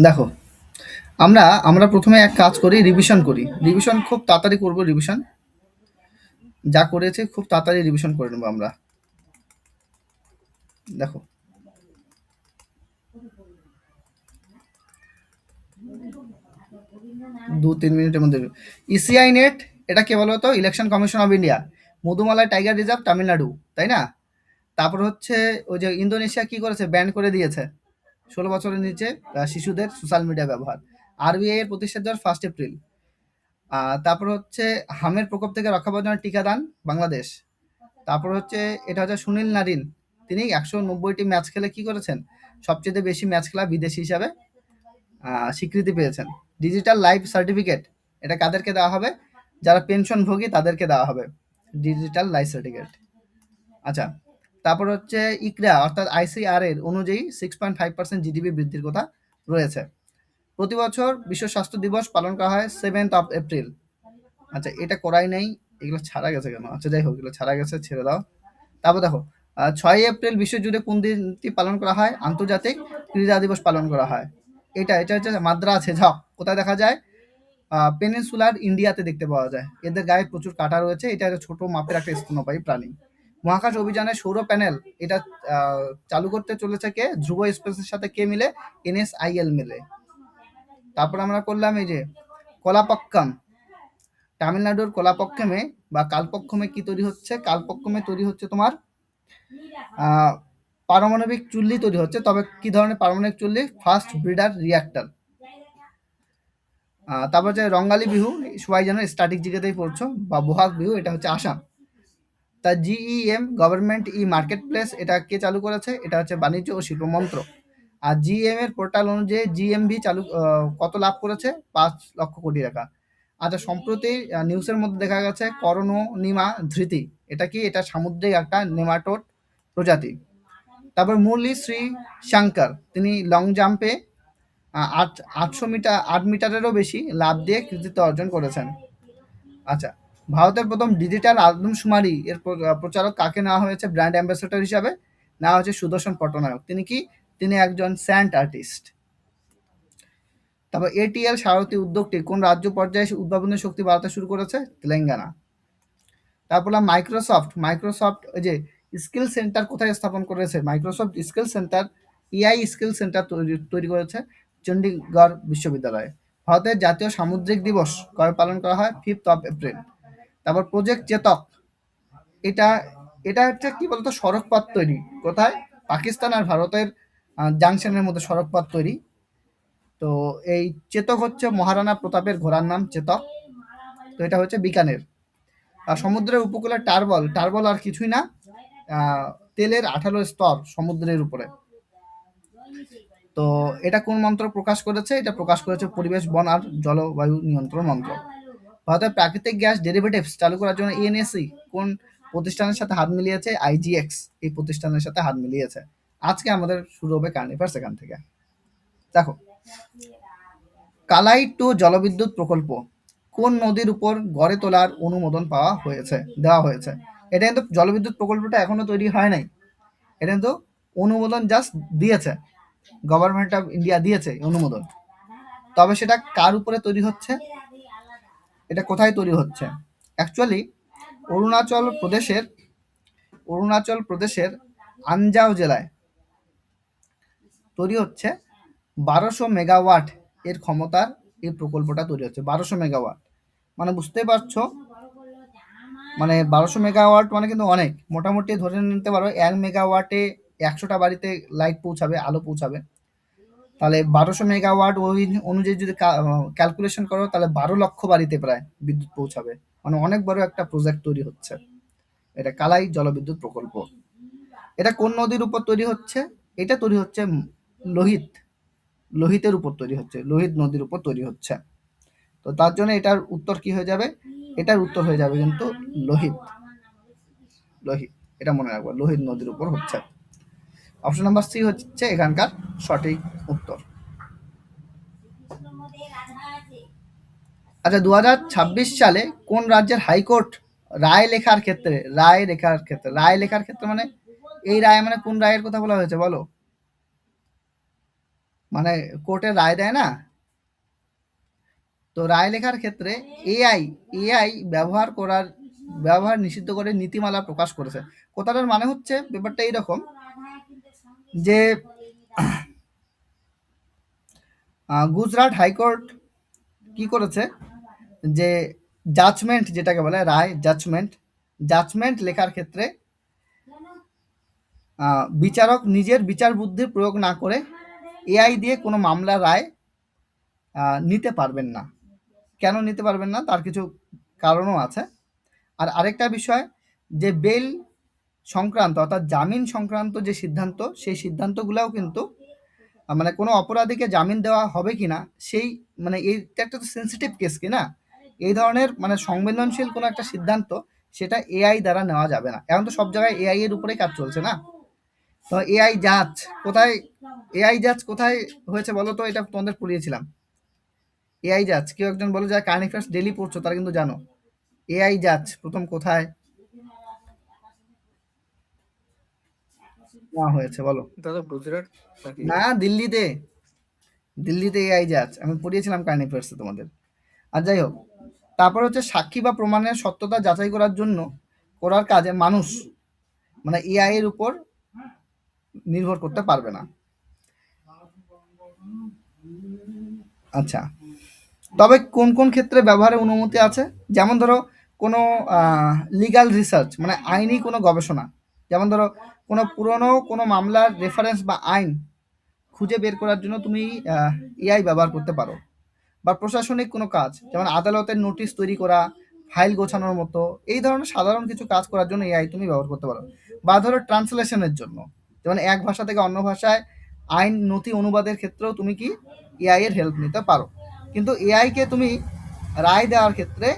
দেখো, আমরা আমরা প্রথমে এক কাজ করি, রিভিশন করি। রিভিশন খুব তাড়াতাড়ি করব, রিভিশন যা করেছে খুব তাড়াতাড়ি রিভিশন করে নেবো আমরা। দেখো, 2-3 মিনিটের মধ্যে। ইসিআই নেট, এটা কে বলো তো? Election commission of India. Madhumala tiger reserve, Tamil Nadu, তাই না? তারপর হচ্ছে ওই যে ইন্দোনেশিয়া কি করেছে, ব্যান করে দিয়েছে 16 বছরের নিচে শিশুদের সোশ্যাল মিডিয়া ব্যবহার। আরবিআই এর প্রতিষ্ঠা দেওয়ার 1 এপ্রিল। তারপর হচ্ছে হামের প্রকোপ থেকে রক্ষা পাওয়ার জন্য টিকাদান, বাংলাদেশ। তারপর হচ্ছে এটা হচ্ছে সুনীল নারিন, তিনি 190টি ম্যাচ খেলে কি করেছেন, সবচেয়ে বেশি ম্যাচ খেলা বিদেশি হিসাবে স্বীকৃতি পেয়েছেন। ডিজিটাল লাইফ সার্টিফিকেট, এটা কাদেরকে দেওয়া হবে? যারা পেনশনভোগী তাদেরকে দেওয়া হবে ডিজিটাল লাইফ সার্টিফিকেট। আচ্ছা, তারপর হচ্ছে ইকরা অর্থাৎ আইসিআর এর অনুযায়ী 6.5% জিডিপি বৃদ্ধির কথা রয়েছে। প্রতি বছর বিশ্ব স্বাস্থ্য দিবস পালন করা হয় 7th of এপ্রিল। আচ্ছা, এটা করাই নাই, এগুলো ছাড়া গেছে কেন? আচ্ছা যাই হোক, এগুলো ছাড়া গেছে, ছেড়ে দাও। তারপর দেখো, 6 এপ্রিল বিশ্বজুড়ে কোন দিনটি পালন করা হয়? আন্তর্জাতিক ক্রীড়া দিবস পালন করা হয়। এটা হচ্ছে মাদ্রাজ হেজক, কোথায় দেখা যায়? পেনিনসুলার ইন্ডিয়াতে দেখতে পাওয়া যায়। এদের গায়ে প্রচুর কাঁটা রয়েছে। এটা একটা ছোট মাপের একটা স্তন্যপায়ী প্রাণী। মহাকাশ অভিযানে সৌর প্যানেল এটা চালু করতে চলেছে কে? ধ্রুব স্পেসের সাথে কে মিলে? এনএসআইএল মিলে। তারপর আমরা করলাম এই যে কলাপক্কাম, তামিলনাড়ুর কলাপক্কমে বা কালপক্কমে কি তৈরি হচ্ছে? কালপক্কমে তৈরি হচ্ছে তোমার পারমাণবিক চুল্লি তৈরি হচ্ছে। তবে কি ধরনের পারমাণবিক চুল্লি? First breeder reactor. তারপর হচ্ছে রঙ্গালী বিহু, সবাই যেন স্ট্যাটিক জিকেতেই পড়ছো, বা বহাগ বিহু, এটা হচ্ছে আসাম। তা জিইএম গভর্নমেন্ট ই মার্কেট প্লেস, এটা কে চালু করেছে? এটা হচ্ছে বাণিজ্য ও শিল্প মন্ত্রক। আর জিএম এর পোর্টাল অনুযায়ী জিএমভি চালু কত লাভ করেছে? 5 লক্ষ কোটি টাকা। আচ্ছা, সম্প্রতি নিউজের মধ্যে দেখা গেছে করোনিমা ধৃতি, এটা কি? এটা সামুদ্রিক একটা নেমাটোড প্রজাতি। তারপর মুরলী শ্রী শঙ্কর, তিনি লং জাম্পে 8 মিটারেরও বেশি লাভ দিয়ে কৃতিত্ব অর্জন করেছেন। আচ্ছা, ভারতের প্রথম ডিজিটাল আদমশুমারি এর প্রচারক কাকে নেওয়া হয়েছে ব্র্যান্ড অ্যাম্বাসেডর হিসাবে? নেওয়া হয়েছে সুদর্শন পট্টনায়ক। তিনি কি? তিনি একজন স্যান্ড আর্টিস্ট। তারপর এটিএল সারথী উদ্যোগটি কোন রাজ্য পর্যায়ে উদ্ভাবনী শক্তি বাড়াতে শুরু করেছে? তেলেঙ্গানা। তারপর মাইক্রোসফট ওই যে স্কিল সেন্টার কোথায় স্থাপন করেছে? Microsoft skill centre, AI skill centre তৈরি করেছে চণ্ডীগড় বিশ্ববিদ্যালয়ে। ভারতের জাতীয় সামুদ্রিক দিবস কবে পালন করা হয়? 5th of April. তারপর প্রজেক্ট চেতক, এটা এটা হচ্ছে কি বলতো, সড়কপথ তৈরি। কোথায়? পাকিস্তান আর ভারতের জাংশনের মধ্যে সড়কপথ তৈরি। তো এই চেতক হচ্ছে মহারানা প্রতাপের ঘোড়ার নাম চেতক। তো এটা হচ্ছে বিকানের। আর সমুদ্রের উপকূলে টার্বল আর কিছুই না, তেলের 18 স্তর সমুদ্রের উপরে। তো এটা কোন মন্ত্রক প্রকাশ করেছে? এটা প্রকাশ করেছে পরিবেশ, বন আর জলবায়ু নিয়ন্ত্রণ মন্ত্রক। ভারতের প্রাকৃতিক গ্যাস ডেরিভেটিভস চালু করার জন্য এনএসই কোন প্রতিষ্ঠানের সাথে হাত মিলিয়েছে? আইজিএক্স এই প্রতিষ্ঠানের সাথে হাত মিলিয়েছে। আজকে আমাদের শুরু হবে কারেন্ট অ্যাফেয়ার্স এখান থেকে। দেখো, কালাই টু জলবিদ্যুৎ প্রকল্প কোন নদীর উপর গড়ে তোলার অনুমোদন দেওয়া হয়েছে? এটা কিন্তু জলবিদ্যুৎ প্রকল্পটা এখনো তৈরি হয় নাই, এটা কিন্তু অনুমোদন জাস্ট দিয়েছে, গভর্নমেন্ট অফ ইন্ডিয়া দিয়েছে অনুমোদন। তবে সেটা কার উপরে তৈরি হচ্ছে? এটা কোথায় তৈরি হচ্ছে? অ্যাকচুয়ালি অরুণাচল প্রদেশের আনজাও জেলায় তৈরি হচ্ছে 1200 মেগাওয়াট এর ক্ষমতার এই প্রকল্পটা তৈরি হচ্ছে। 1200 মেগাওয়াট মানে বুঝতেই পারছো, মানে 1200 মেগাওয়াট মানে কিন্তু অনেক। মোটামুটি ধরে নিতে পারো 1 মেগাওয়াটে 100টা বাড়িতে লাইট পৌঁছাবে, আলো পৌঁছাবে। তাহলে 1200 মেগাওয়াট ওই অনুযায়ী যদি ক্যালকুলেশন করো, তাহলে 12 লক্ষ বাড়িতে প্রায় বিদ্যুৎ পৌঁছাবে। মানে অনেক বড় একটা প্রজেক্ট তৈরি হচ্ছে। এটা কালাই জলবিদ্যুৎ প্রকল্প। এটা কোন নদীর উপর তৈরি হচ্ছে? এটা তৈরি হচ্ছে লোহিতের উপর তৈরি হচ্ছে, লোহিত নদীর উপর তৈরি হচ্ছে। তো তার জন্য এটার উত্তর কি হয়ে যাবে? এটার উত্তর হয়ে যাবে কিন্তু লোহিত। এটা মনে রাখবো, লোহিত নদীর উপর হচ্ছে। অপশন নাম্বার সি হচ্ছে এখানকার সঠিক উত্তর। আচ্ছা, 2026 সালে কোন রাজ্যের হাইকোর্ট রায় লেখার ক্ষেত্রে মানে এই রায় মানে কোন রায়ের কথা বলা হয়েছে বলো? মানে কোর্টের রায় দেয় না, তো রায় লেখার ক্ষেত্রে এআই এআই ব্যবহার নিষিদ্ধ করে নীতিমালা প্রকাশ করেছে। কথাটার মানে হচ্ছে ব্যাপারটা এইরকম যে গুজরাট হাইকোর্ট কি করেছে, যে জাজমেন্ট যেটাকে বলে রায়, জাজমেন্ট লেখার ক্ষেত্রে বিচারক নিজের বিচার বুদ্ধি প্রয়োগ না করে এআই দিয়ে কোনো মামলার রায় নিতে পারবেন না। কেন নিতে পারবেন না, তার কিছু কারণও আছে। আর আরেকটা বিষয়, যে বেল সংক্রান্ত অর্থাৎ জামিন সংক্রান্ত যে সিদ্ধান্ত, সেই সিদ্ধান্তগুলোও কিন্তু মানে কোনো অপরাধীকে জামিন দেওয়া হবে কিনা, সেই মানে এইটা একটা তো সেন্সিটিভ কেস কি না, এই ধরনের মানে সংবেদনশীল কোনো একটা সিদ্ধান্ত সেটা এআই দ্বারা নেওয়া যাবে না। এখন তো সব জায়গায় এআই এর উপরেই কাজ চলছে না। তো কোথায় এআই জাজ কোথায় হয়েছে বলো তো, এটা তোমাদের পড়িয়েছিলাম। এআই জাজ কেউ একজন বলো, যারা কারেন্ট অ্যাফেয়ার্স ডেলি পড়ছো তারা কিন্তু জানো এআই জাজ প্রথম কোথায় নেওয়া হয়েছে বলো। দাদা গুজরাট নাকি? না, দিল্লিতে এআই জাজ আমি পড়িয়েছিলাম কারেন্ট অ্যাফেয়ার্সে তোমাদের। আর যাই হোক, তারপর হচ্ছে সাক্ষী বা প্রমাণের সত্যতা যাচাই করার জন্য করার কাজে মানুষ মানে এআই এর উপর নির্ভর করতে পারবে না। আচ্ছা, তবে কোন কোন ক্ষেত্রে ব্যবহারের অনুমতি আছে, যেমন ধরো কোনো লিগ্যাল রিসার্চ মানে আইনি কোনো গবেষণা, যেমন ধরো কোনো পুরনো কোনো মামলার রেফারেন্স বা আইন খুঁজে বের করার জন্য তুমি এআই ব্যবহার করতে পারো। বা প্রশাসনিক কোনো কাজ, যেমন আদালতের নোটিশ তৈরি করা, ফাইল গোছানোর মতো এই ধরনের সাধারণ কিছু কাজ করার জন্য এআই তুমি ব্যবহার করতে পারো। বা ধরো ট্রান্সলেশনের জন্য, যেমন এক ভাষা থেকে অন্য ভাষায় আইন নথি অনুবাদের ক্ষেত্রেও তুমি কি এআই এর হেল্প নিতে পারো। কিন্তু এআই কে তুমি রায় দেওয়ার ক্ষেত্রে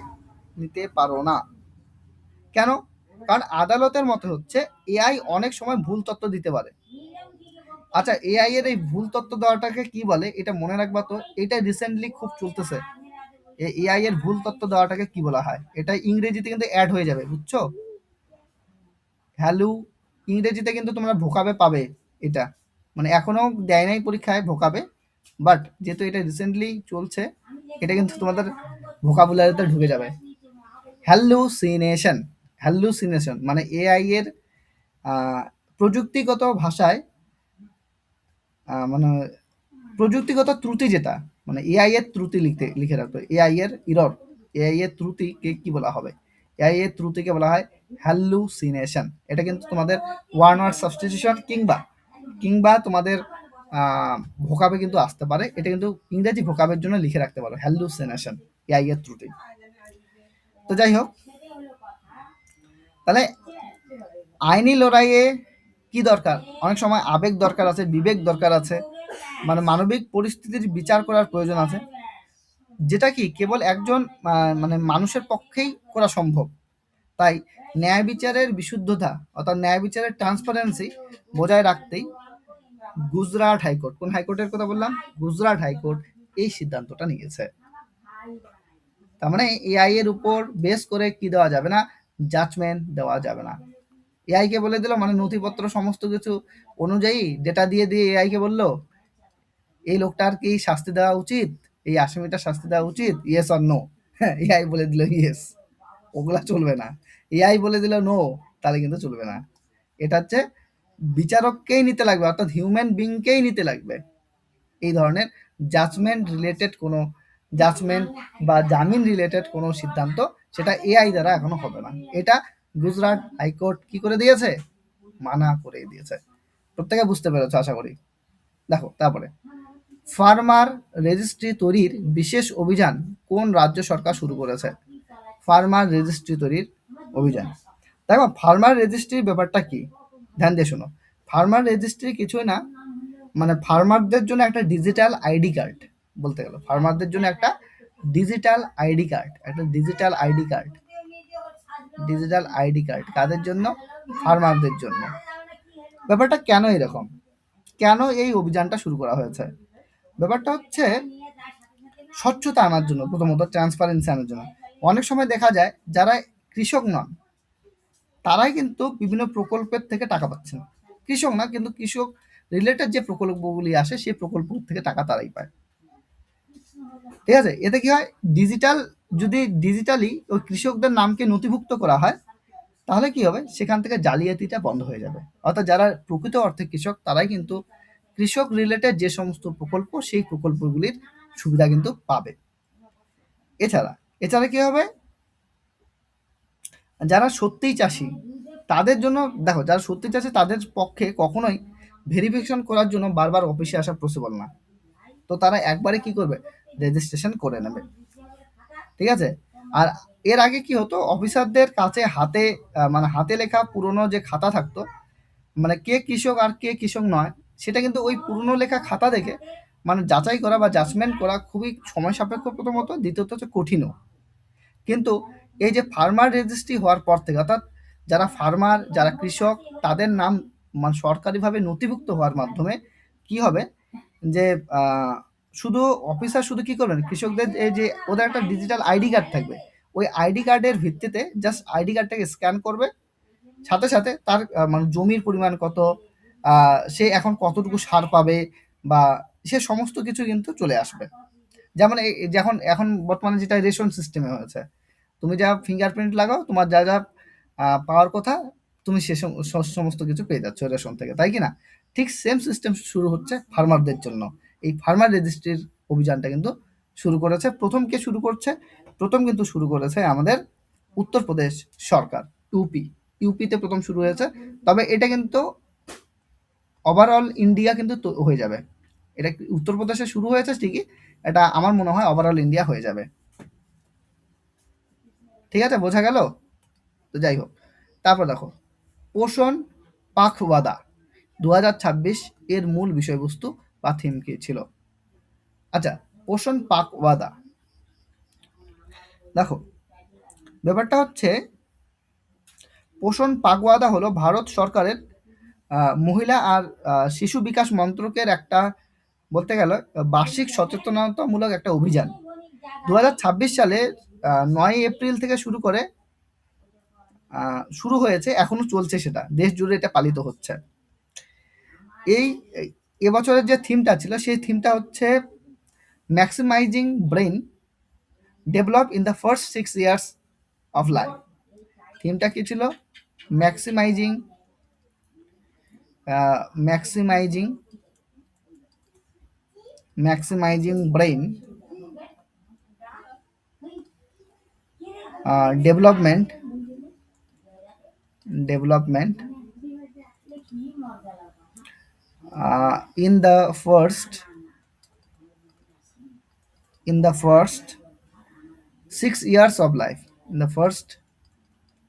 নিতে পারো না। কেন? কারণ আদালতের মতে হচ্ছে এআই অনেক সময় ভুল তথ্য দিতে পারে। আচ্ছা, এআই এর এই ভুল তথ্য দেওয়াটাকে কি বলে এটা মনে রাখবা তো, এটা রিসেন্টলি খুব চলতেছে। এআই এর ভুল তথ্য দেওয়াটাকে কি বলা হয়, এটা ইংরেজিতে কিন্তু অ্যাড হয়ে যাবে, বুঝছো? ভ্যালু ইংরেজিতে কিন্তু তোমরা ভোকাবে পাবে এটা, মানে এখনো দেয় নাই পরীক্ষায় ভোকাবে, বাট যেহেতু এটা রিসেন্টলি চলছে এটা কিন্তু তোমাদের ভোকাবুলারিতে ঢুকে যাবে। হ্যালুসিনেশন, হ্যালুসিনেশন মানে এআই এর প্রযুক্তিগত ভাষায় মানে প্রযুক্তিগত ত্রুটি, যেটা মানে এআই এর ত্রুটি লিখে রাখতো, এআই এর ইরর, এআই এর ত্রুটিকে কি বলা হবে, এআই এর ত্রুটিকে বলা হয় হ্যালুসিনেশন। এটা কিন্তু তোমাদের ওয়ান ওয়ার্ড সাবস্টিটিউশন কিংবা তোমাদের ভোকাবে কিন্তু আসতে পারে, এটা কিন্তু ইংরেজি ভোকাবের জন্য লিখে রাখতে পারো হ্যালুসিনেশন, এআই এর ত্রুটি। তো যাই হোক, তাহলে আইনি লড়াইয়ে কি দরকার, অনেক সময় আবেগ দরকার আছে, বিবেক দরকার আছে, মানে মানবিক পরিস্থিতির বিচার করার প্রয়োজন আছে, যেটা কি কেবল একজন মানে মানুষের পক্ষেই করা সম্ভব। তাই ন্যায় বিচারের বিশুদ্ধতা অর্থাৎ ন্যায় বিচারের ট্রান্সপারেন্সি বজায় রাখতেই গুজরাট হাইকোর্ট, কোন হাইকোর্টের কথা বললাম, গুজরাট হাইকোর্ট এই সিদ্ধান্তটা নিয়েছে। তার মানে এআই এর উপর বেস করে কি দেওয়া যাবে না, জাজমেন্ট দেওয়া যাবে না। এআই কে বলে দিল মানে নথিপত্র সমস্ত কিছু অনুযায়ী ডেটা দিয়ে এআই কে বললো এই লোকটার কি শাস্তি দেওয়া উচিত, এই আসামিটার শাস্তি দেওয়া উচিত, ইয়েস অর নো, এআই বলে দিল ইয়েস, ওগুলা চলবে না। এআই বলে দিল নো, তাহলে কিন্তু চলবে না। এটা হচ্ছে বিচারককেই নিতে লাগবে, অর্থাৎ হিউম্যান বিংকেই নিতে লাগবে এই ধরনের জাজমেন্ট বা জামিন রিলেটেড কোনো সিদ্ধান্ত, সেটা এআই দ্বারা এখনো হবে না। এটা গুজরাট হাইকোর্ট কি করে দিয়েছে, মানা করে দিয়েছে। প্রত্যেকে বুঝতে পেরেছ আশা করি। দেখো তারপরে, ফার্মার রেজিস্ট্রি তৈরির বিশেষ অভিযান কোন রাজ্য সরকার শুরু করেছে? ফার্মার রেজিস্ট্রি তৈরির অভিযান। দেখো ফার্মার রেজিস্ট্রির ব্যাপারটা কি, ধ্যান দিয়ে শোনো। ফার্মার রেজিস্ট্রি কিছুই না, মানে ফার্মারদের জন্য একটা ডিজিটাল আইডি কার্ড, বলতে গেল ফার্মারদের জন্য একটা digital ID card, digital ID card কাদের জন্য, ফার্মারদের জন্য। ব্যাপারটা কেন এরকম, কেন এই অভিযানটা শুরু করা হয়েছে? ব্যাপারটা হচ্ছে স্বচ্ছতা আনার জন্য, প্রথমত ট্রান্সপারেন্সি আনার জন্য। অনেক সময় দেখা যায় যারা কৃষক নন তারাই কিন্তু বিভিন্ন প্রকল্পের থেকে টাকা পাচ্ছেন, কৃষক না কিন্তু কৃষক রিলেটেড যে প্রকল্পগুলি আসে সেই প্রকল্প থেকে টাকা তারাই পায়। ঠিক আছে, এতে কি হয়, যদি ডিজিটালি ওই কৃষকদের নামকে নথিভুক্ত করা হয়, তাহলে কি হবে, সেখান থেকে জালিয়াতিটা বন্ধ হয়ে যাবে। অর্থাৎ যারা প্রকৃত অর্থে কৃষক তারাই কিন্তু কৃষক রিলেটেড যে সমস্ত প্রকল্প সেই প্রকল্পগুলির সুবিধা কিন্তু পাবে। এছাড়া এছাড়া কি হবে, যারা সত্যিই চাষি তাদের জন্য, দেখো যারা সত্যি চাষি তাদের পক্ষে কখনোই ভেরিফিকেশন করার জন্য বারবার অফিসে আসা পসিবল না। তো তারা একবারে কি করবে, রেজিস্ট্রেশন করে নেবে। ঠিক আছে, আর এর আগে কি হতো, অফিসারদের কাছে মানে হাতে লেখা পুরনো যে খাতা থাকতো, মানে কে কৃষক আর কে কৃষক নয়, সেটা কিন্তু ওই পুরনো লেখা খাতা দেখে মানে যাচাই করা বা জাজমেন্ট করা খুবই সময় সাপেক্ষ প্রথমত, দ্বিতীয়ত হচ্ছে কঠিনও। কিন্তু এই যে ফার্মার রেজিস্ট্রি হওয়ার পর থেকে, অর্থাৎ যারা ফার্মার, যারা কৃষক, তাদের নাম মানে সরকারিভাবে নথিভুক্ত হওয়ার মাধ্যমে কি হবে, যে শুধু অফিসার শুধু কি করবেন, কৃষকদের এই যে ওদের একটা ডিজিটাল আইডি কার্ড থাকবে, ওই আইডি কার্ডের ভিত্তিতে জাস্ট আইডি কার্ডটাকে স্ক্যান করবে, সাথে সাথে তার মানে জমির পরিমাণ কত, সে এখন কতটুকু সার পাবে, বা সে সমস্ত কিছু কিন্তু চলে আসবে। যেমন যখন এখন বর্তমানে যেটা রেশন সিস্টেমে হয়েছে, তুমি যা ফিঙ্গারপ্রিন্ট লাগাও, তোমার যা যা পাওয়ার কথা, তুমি সে সমস্ত কিছু পেয়ে যাচ্ছ রেশন থেকে, তাই কি না? ঠিক সেম সিস্টেম শুরু হচ্ছে ফার্মারদের জন্য। এই ফার্মার রেজিস্ট্রির অভিযানটা কিন্তু শুরু করেছে। কে শুরু করছে? প্রথম কিন্তু শুরু করেছে আমাদের উত্তরপ্রদেশ সরকার, ইউপিতে প্রথম শুরু হয়েছে। তবে এটা কিন্তু ওভারঅল ইন্ডিয়া কিন্তু হয়ে যাবে। এটা উত্তরপ্রদেশে শুরু হয়েছে ঠিকই, এটা আমার মনে হয় ওভারঅল ইন্ডিয়া হয়ে যাবে। ঠিক আছে, বোঝা গেল? তো যাই হোক, তারপর দেখো পোষণ পাখওয়াদা 2026 এর মূল বিষয়বস্তু বা থিম কি ছিল? আচ্ছা, পোষণ পাখওয়াদা, দেখো ব্যাপারটা হচ্ছে, পোষণ পাখওয়াদা হলো ভারত সরকারের মহিলা আর শিশু বিকাশ মন্ত্রকের একটা, বলতে গেলে বার্ষিক সচেতনতামূলক একটা অভিযান। 2026 সালে 9 এপ্রিল থেকে শুরু হয়েছে, এখনো চলছে, সেটা দেশ জুড়ে এটা পালিত হচ্ছে। এই এবছরের যে থিমটা ছিল, সেই থিমটা হচ্ছে maximising brain develop in the first 6 years of life. থিমটা কি ছিল? Maximising maximising maximising brain development in the first 6 years of life, in the first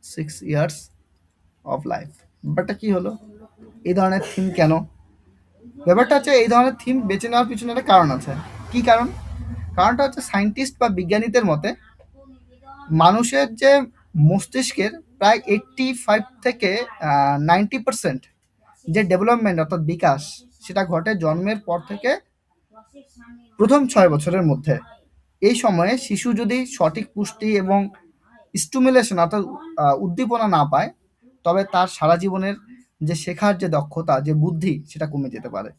6 years of life। ব্যাপারটা কি হলো, এই ধরনের থিম কেন? ব্যাপারটা হচ্ছে, এই ধরনের থিম বেছে নেওয়ার পিছনে একটা কারণ আছে। কি কারণ? কারণটা হচ্ছে, সায়েন্টিস্ট বা বিজ্ঞানীদের মতে মানুষের যে মস্তিষ্কের প্রায় 85 থেকে 90% যে ডেভেলপমেন্ট অর্থাৎ বিকাশ, সেটা ঘটে জন্মের পর থেকে প্রথম 6 বছরের মধ্যে। এই সময়ে শিশু যদি সঠিক পুষ্টি এবং স্টিমুলেশন অর্থাৎ উদ্দীপনা না পায়, তবে তার সারা জীবনের যে শেখার যে দক্ষতা, যে বুদ্ধি, সেটা কমে যেতে পারে।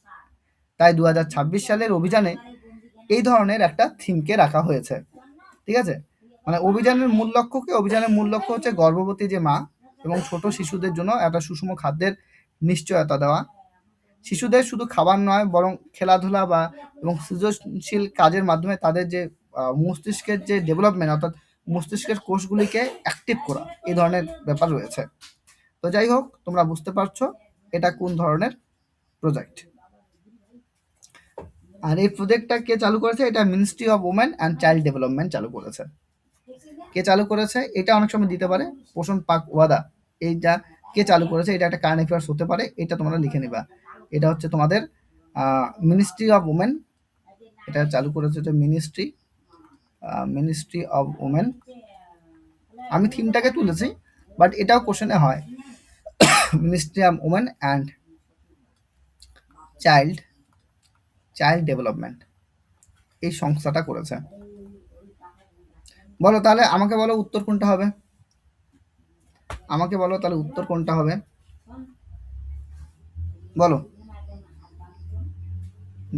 তাই 2026 সালের অভিযানে এই ধরনের একটা থিমকে রাখা হয়েছে। ঠিক আছে, মানে অভিযানের মূল লক্ষ্য হচ্ছে গর্ভবতী যে মা এবং ছোট শিশুদের জন্য একটা সুষম খাদ্যের নিশ্চয়তা দেওয়া। শিশুদের শুধু খাবার নয়, বরং খেলাধুলা এবং সৃজনশীল কাজের মাধ্যমে তাদের যে মস্তিষ্কের যে ডেভেলপমেন্ট অর্থাৎ মস্তিষ্কের কোষগুলিকে অ্যাক্টিভ করা, এই ধরনের ব্যাপার রয়েছে। তো যাই হোক, তোমরা বুঝতে পারছো এটা কোন ধরনের প্রজেক্ট। আর এই প্রজেক্টটা কে চালু করেছে? এটা ministry of women and child development চালু করেছে। কে চালু করেছে? এটা অনেক সময় দিতে পারে, পোষণ পাখওয়াদা এইটা কে চালু করেছে, এটা একটা কারেন্ট অ্যাফেয়ার্স হতে পারে, এটা তোমরা লিখে নেবা। এটা হচ্ছে তোমাদের মিনিস্ট্রি অফ ওমেন, এটা চালু করেছে যে মিনিস্ট্রি অফ ওমেন। আমি থিমটাকে তুলেছি, বাট এটাও কোশ্চেনে হয়। Ministry of women and child development এই সংস্থাটা করেছে। বলো তাহলে, আমাকে বলো উত্তর কোনটা হবে? আমাকে বলো তাহলে উত্তর কোনটা হবে, বলো।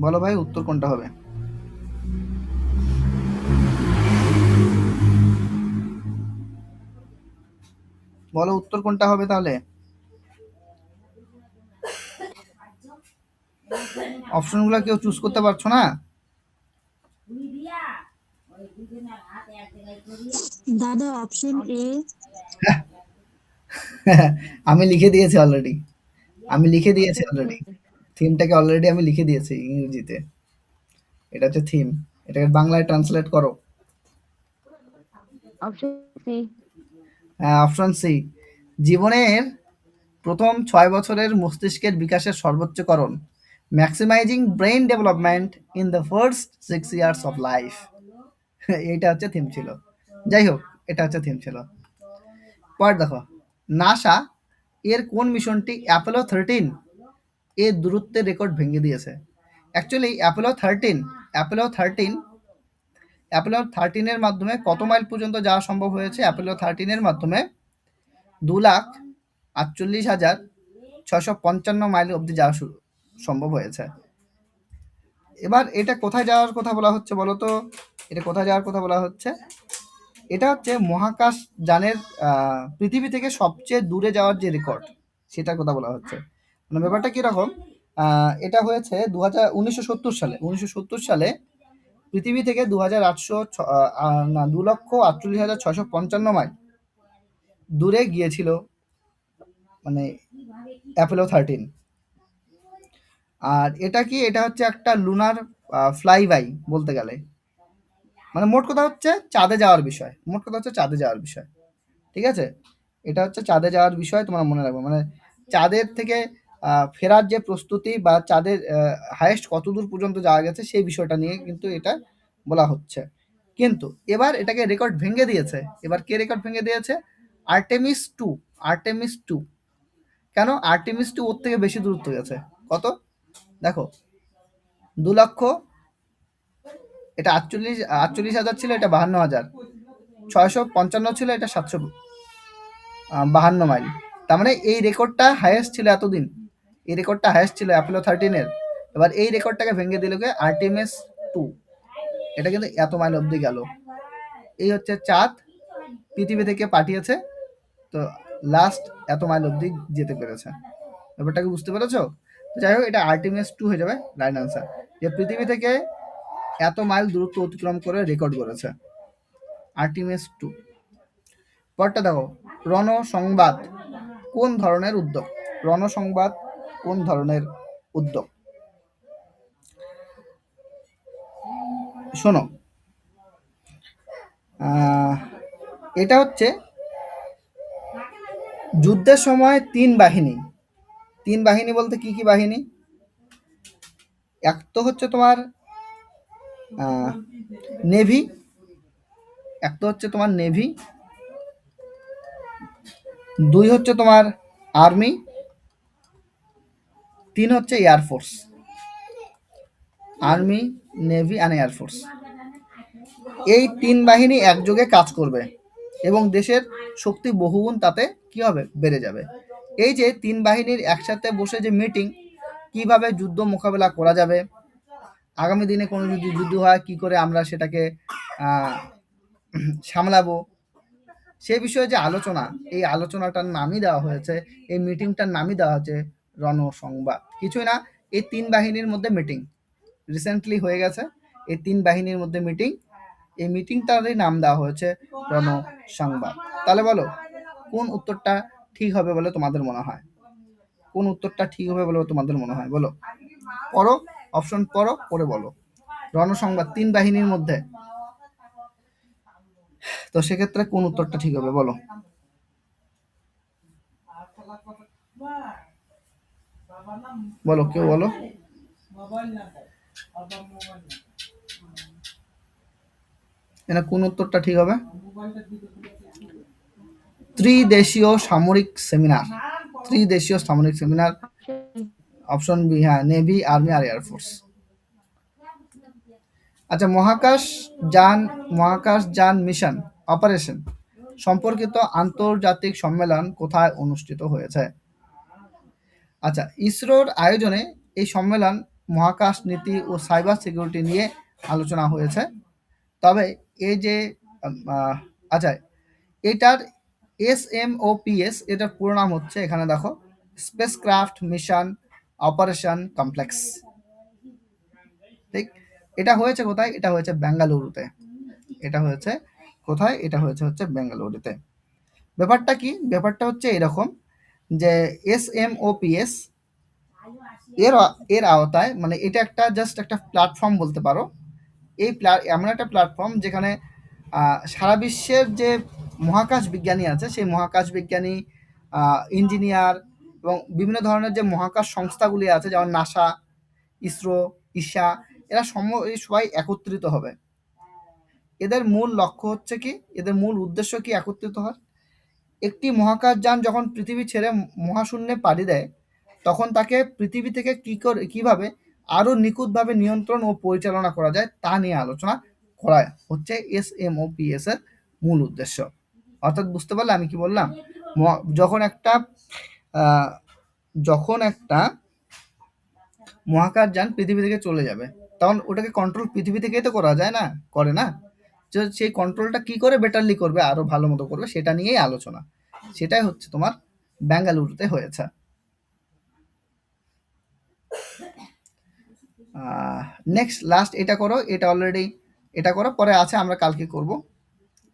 বলো ভাই উত্তর কোনটা হবে? বলো উত্তর কোনটা হবে তাহলে? অপশনগুলো কেউ চুজ করতে পারছো না? দাদা অপশন এ। আমি লিখে দিয়েছি অলরেডি। আমি লিখে দিয়েছি অলরেডি। থিমটাকে অলরেডি আমি লিখে দিয়েছি ইংরেজিতে। এটা হচ্ছে থিম। এটাকে বাংলায় ট্রান্সলেট করো। Option C. হ্যাঁ, অপশন সি। জীবনের প্রথম 6 বছরের মস্তিষ্কের বিকাশের সর্বোচ্চকরণ। Maximizing brain development in the first 6 years of life. এইটা হচ্ছে থিম ছিল। যাই হোক, এটা হচ্ছে থিম ছিল। পর দেখো, নাসা এর কোন মিশনটি অ্যাপোলো 13 এর দূরত্বের রেকর্ড ভেঙে দিয়েছে? অ্যাকচুয়ালি অ্যাপোলো 13 এর মাধ্যমে কত মাইল পর্যন্ত যাওয়া সম্ভব হয়েছে? অ্যাপোলো 13 এর মাধ্যমে 2,48,655 মাইল অবধি যাওয়া সম্ভব হয়েছে। এবার এটা কোথায় যাওয়ার কথা বলা হচ্ছে বলো তো? এটা কোথায় যাওয়ার কথা বলা হচ্ছে? এটা হচ্ছে মহাকাশ যানের পৃথিবী থেকে সবচেয়ে দূরে যাওয়ার যে রেকর্ড, সেটার কথা বলা হচ্ছে। মানে ব্যাপারটা কীরকম? এটা হয়েছে 1970 সালে। 1970 সালে পৃথিবী থেকে 2,48,655 মাইল দূরে গিয়েছিল মানে অ্যাপোলো 13। আর এটা কি? এটা হচ্ছে একটা লুনার ফ্লাই বাই বলতে গেলে। মানে মোট কথা হচ্ছে চাঁদে যাওয়ার বিষয়। মোট কথা হচ্ছে চাঁদে যাওয়ার বিষয়। ঠিক আছে? এটা হচ্ছে চাঁদে যাওয়ার বিষয়, তোমরা মনে রাখবে। মানে চাঁদের থেকে ফেরার যে প্রস্তুতি বা চাঁদের হাইয়েস্ট কতদূর পর্যন্ত যাওয়া গেছে সেই বিষয়টা নিয়ে কিন্তু এটা বলা হচ্ছে। কিন্তু এবার এটাকে রেকর্ড ভেঙে দিয়েছে। এবার কে রেকর্ড ভেঙে দিয়েছে? আর্টেমিস 2। আর্টেমিস 2। কেন? আর্টেমিস 2 ওর থেকে বেশি দূরত্ব গেছে। কত? দেখো, 2,00,000। এটা 48,000 ছিল, এটা 52,000। 655 ছিল, এটা 752 মাইল। তার মানে এই রেকর্ডটা হাইয়েস্ট ছিল এতদিন। এই রেকর্ডটা হাইয়েস্ট ছিল অ্যাপোলো 13-এর। এবার এই রেকর্ডটাকে ভেঙে দিল কে? আর্টেমিস 2। এটা কিন্তু এত মাইল অবধি গেল। এই হচ্ছে চাঁদ পৃথিবী থেকে পাঠিয়েছে, তো লাস্ট এত মাইল অবধি যেতে পেরেছে। ব্যাপারটাকে বুঝতে পেরেছো? যাই হোক, এটা আর্টেমিস 2 হয়ে যাবে রাইট আনসার, যে পৃথিবী থেকে এত মাইল দূরত্ব অতিক্রম করে রেকর্ড করেছে আর্টেমিস 2। পরটা দেখো, রণসংবাদ কোন ধরনের উদ্যোগ? রণসংবাদ কোন ধরনের উদ্যোগ? শোনো, এটা হচ্ছে যুদ্ধের সময় তিন বাহিনী বলতে কি কি বাহিনী? এক তো হচ্ছে তোমার নেভি, এক তো হচ্ছে তোমার নেভি, 2 হচ্ছে তোমার আর্মি, 3 হচ্ছে air force. Army, navy and air force, এই 3 বাহিনী একযোগে কাজ করবে এবং দেশের শক্তি বহুগুণ তাতে কি হবে? বেড়ে যাবে। এই যে 3 বাহিনীর একসাথে বসে যে মিটিং, কিভাবে যুদ্ধ মোকাবেলা করা যাবে, আগামী দিনে কোনো যদি যুদ্ধ হয় কি করে আমরা সেটাকে সামলাবো, সে বিষয়ে যে আলোচনা, এই আলোচনাটার নামই দেওয়া হয়েছে, এই মিটিংটার নামই দেওয়া হয়েছে রণসংবাদ। কিছুই না, এই 3 বাহিনীর মধ্যে মিটিং রিসেন্টলি হয়ে গেছে। এই 3 বাহিনীর মধ্যে মিটিং, এই মিটিংটারই নাম দেওয়া হয়েছে রণসংবাদ। তাহলে বলো কোন উত্তরটা ঠিক হবে বলে তোমাদের মনে হয়? কোন উত্তরটা ঠিক হবে বলে তোমাদের মনে হয়? বলো, পড়ো, অপশন পড়ো, পড়ে বলো। রণসংবাদ 3 বাহিনীর মধ্যে, তো সেক্ষেত্রে কোন উত্তরটা ঠিক হবে বলো? বলো, কেউ বলো। এটা কোন উত্তরটা ঠিক হবে? ত্রিদেশীয় সামরিক সেমিনার। ত্রিদেশীয় সামরিক সেমিনার, অপশন বি। হ্যাঁ, নেভি, আর্মি আর এয়ারফোর্স। আচ্ছা, মহাকাশযান মিশন অপারেশন সম্পর্কিত আন্তর্জাতিক সম্মেলন কোথায় অনুষ্ঠিত হয়েছে? আচ্ছা, ইসরোর আয়োজনে এই সম্মেলন মহাকাশ নীতি ও সাইবার সিকিউরিটি নিয়ে আলোচনা হয়েছে। তবে এই যে আচ্ছা, এটার SMOPS এটার পুরো নাম হচ্ছে, এখানে দেখো, স্পেসক্রাফট মিশন অপারেশন কমপ্লেক্স। ঠিক, এটা হয়েছে কোথায়? এটা হয়েছে বেঙ্গালুরুতে। এটা হয়েছে কোথায়? এটা হচ্ছে বেঙ্গালুরুতে। ব্যাপারটা কি? ব্যাপারটা হচ্ছে এরকম যে SMOPS এর আওতায়, মানে এটা একটা জাস্ট একটা প্ল্যাটফর্ম বলতে পারো। এই এমন একটা প্ল্যাটফর্ম যেখানে সারা বিশ্বের যে মহাকাশ বিজ্ঞানী আছে, সেই মহাকাশ বিজ্ঞানী, ইঞ্জিনিয়ার এবং বিভিন্ন ধরনের যে মহাকাশ সংস্থাগুলি আছে, যেমন নাসা, ইসরো, ইসা, এরা সবাই একত্রিত হবে। এদের মূল লক্ষ্য হচ্ছে কি, এদের মূল উদ্দেশ্য কি একত্রিত হওয়ার? একটি মহাকাশযান যখন পৃথিবী ছেড়ে মহাশূন্যে পাড়ি দেয়, তখন তাকে পৃথিবী থেকে কিভাবে আরো নিখুঁতভাবে নিয়ন্ত্রণ ও পরিচালনা করা যায় তা নিয়ে আলোচনা করা হচ্ছে SMOPS এর মূল উদ্দেশ্য। অর্থাৎ বুঝতে পারলে আমি কি বললাম? যখন একটা মহাকাশযান পৃথিবী থেকে চলে যাবে, তখন ওটাকে কন্ট্রোল পৃথিবী থেকেই তো করা যায় না, করে না? সেই কন্ট্রোলটা কি করে বেটারলি করবে, আরো ভালো মতো করবে, সেটা নিয়েই আলোচনা। সেটাই হচ্ছে তোমার বেঙ্গালুরুতে হয়েছে। নেক্সট লাস্ট এটা করো, এটা অলরেডি এটা করো, পরে আছে আমরা কালকে করব,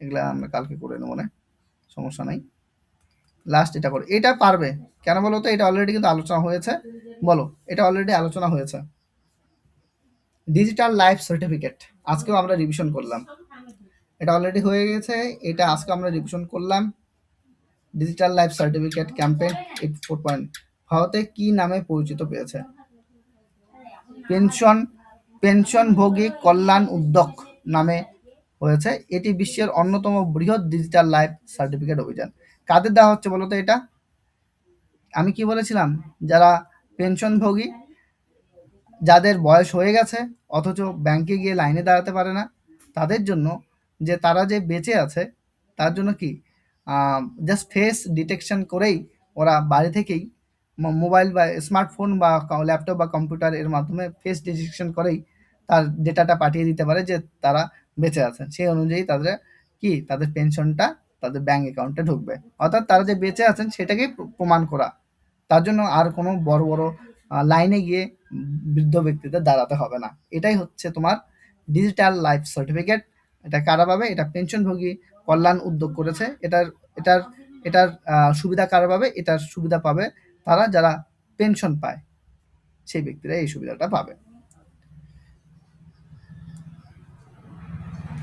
এগুলা আমরা কালকে করে নেবো, না সমস্যা নাই। লাস্ট এটা করো, এটা পারবে কেন বলো তো? এটা অলরেডি কিন্তু আলোচনা হয়েছে। বলো, এটা অলরেডি আলোচনা হয়েছে। ডিজিটাল লাইফ সার্টিফিকেট আজকেও আমরা রিভিশন করলাম, এটা অলরেডি হয়ে গেছে, এটা আজকে আমরা রিভিশন করলাম। ডিজিটাল লাইফ সার্টিফিকেট ক্যাম্পেইন 84 ভারতে কি নামে পরিচিত পেয়েছে? পেনশনভোগী কল্যাণ উদ্যোগ নামে হয়েছে। এটি বিশ্বের অন্যতম বৃহৎ ডিজিটাল লাইফ সার্টিফিকেট অভিযান। কাদের দেওয়া হচ্ছে বলতো এটা? আমি কি বলেছিলাম? যারা পেনশনভোগী, যাদের বয়স হয়ে গেছে অথচ ব্যাংকে গিয়ে লাইনে দাঁড়াতে পারে না, তাদের জন্য, যে তারা যে বেঁচে আছে তার জন্য কি জাস্ট ফেস ডিটেকশন করেই ওরা বাড়ি থেকেই মোবাইল বা স্মার্টফোন বা ল্যাপটপ বা কম্পিউটার এর মাধ্যমে ফেস ডিটেকশন করেই তার ডেটাটা পাঠিয়ে দিতে পারে যে তারা বেঁচে আছেন। সেই অনুযায়ী তাদের পেনশনটা তাদের ব্যাংক অ্যাকাউন্টে ঢুকবে। অর্থাৎ তারা যে বেঁচে আছেন সেটাকেই প্রমাণ করা। তার জন্য আর কোনো বড় বড় লাইনে গিয়ে বৃদ্ধ ব্যক্তিদের দাঁড়াতে হবে না। এটাই হচ্ছে তোমার ডিজিটাল লাইফ সার্টিফিকেট। এটা কারা পাবে? এটা পেনশনভোগী কল্যাণ উদ্যোগ করেছে। এটার এটার সুবিধা কারা পাবে? এটার সুবিধা পাবে তারা যারা পেনশন পায়, সেই ব্যক্তিরা এই সুবিধাটা পাবে।